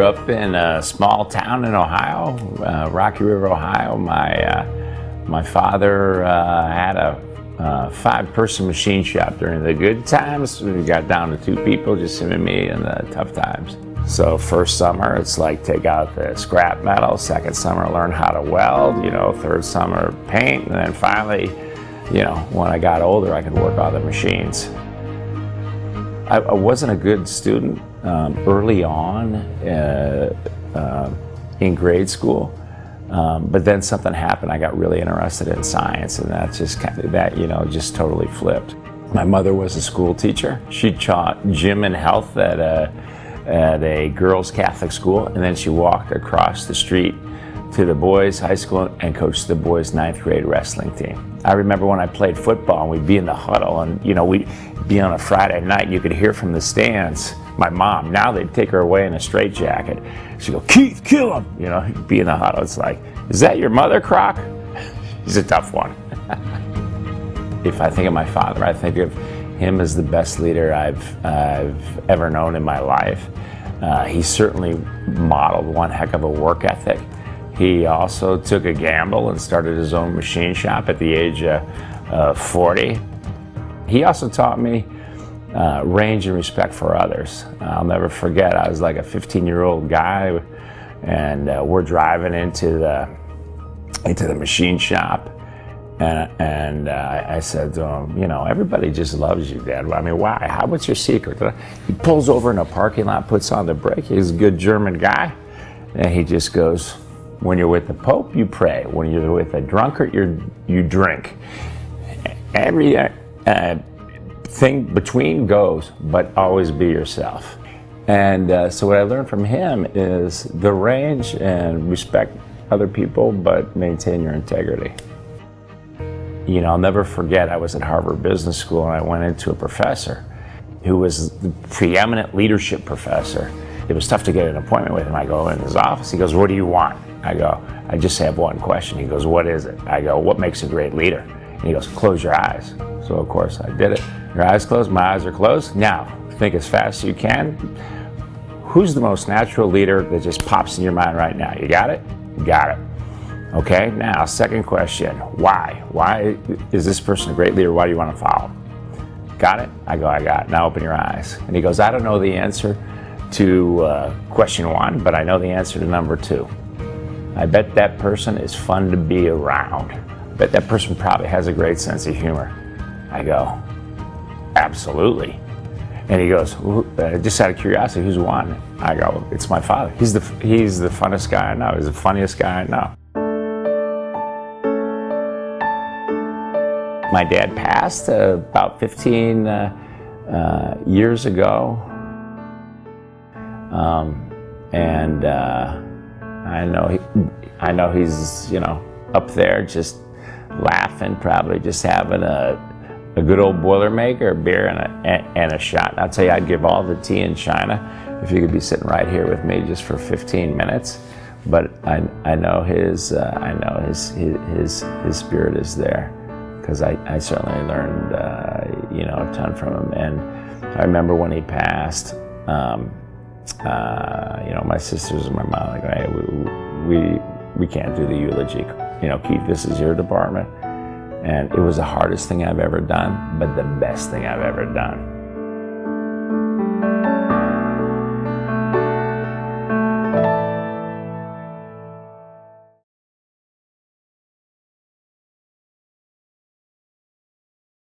up in a small town in Ohio, Rocky River, Ohio. My father had a 5-person machine shop during the good times. We got down to 2 people, just him and me, in the tough times. So first summer, it's like take out the scrap metal. Second summer, learn how to weld. Third summer, paint. And then finally, when I got older, I could work on the machines. I wasn't a good student early on in grade school. But then something happened. I got really interested in science, and that's just just totally flipped. My mother was a school teacher. She taught gym and health at a girls' Catholic school, and then she walked across the street to the boys' high school and coached the boys' 9th grade wrestling team. I remember when I played football, and we'd be in the huddle, and we'd be on a Friday night, and you could hear from the stands. My mom, now they'd take her away in a straitjacket. She'd go, "Keith, kill him!" He'd be in the huddle. It's like, "Is that your mother, Krach?" He's a tough one. If I think of my father, I think of him as the best leader I've ever known in my life. He certainly modeled one heck of a work ethic. He also took a gamble and started his own machine shop at the age of 40. He also taught me range and respect for others. I'll never forget, I was like a 15-year-old guy, and we're driving into the machine shop, and I said to him, everybody just loves you, Dad. I mean, why? What's your secret? He pulls over in a parking lot, puts on the brake. He's a good German guy, and he just goes, "When you're with the Pope, you pray. When you're with a drunkard, you drink. Every thing between goes, but always be yourself." And so what I learned from him is the range and respect other people, but maintain your integrity. I'll never forget, I was at Harvard Business School, and I went into a professor who was the preeminent leadership professor. It was tough to get an appointment with him. I go in his office. He goes, "What do you want?" I go, "I just have one question." He goes, "What is it?" I go, "What makes a great leader?" And he goes, "Close your eyes." So of course I did it. Your eyes closed, my eyes are closed. Now, think as fast as you can. Who's the most natural leader that just pops in your mind right now? You got it? Got it. Okay, now second question, why? Why is this person a great leader? Why do you want to follow? Got it? I go, "I got it." Now open your eyes. And he goes, "I don't know the answer to question 1, but I know the answer to number 2. I bet that person is fun to be around. I bet that person probably has a great sense of humor." I go, "Absolutely." And he goes, "Just out of curiosity, who's 1? I go, "It's my father. He's the funnest guy I know. He's the funniest guy I know." My dad passed about 15 years ago. And I know he's up there just laughing, probably just having a good old Boilermaker, a beer and a shot. And I'll tell you, I'd give all the tea in China if you could be sitting right here with me just for 15 minutes. But I know his spirit is there, because I certainly learned a ton from him. And I remember when he passed. My sisters and my mom like, "Hey, we can't do the eulogy. Keith, this is your department." And it was the hardest thing I've ever done, but the best thing I've ever done.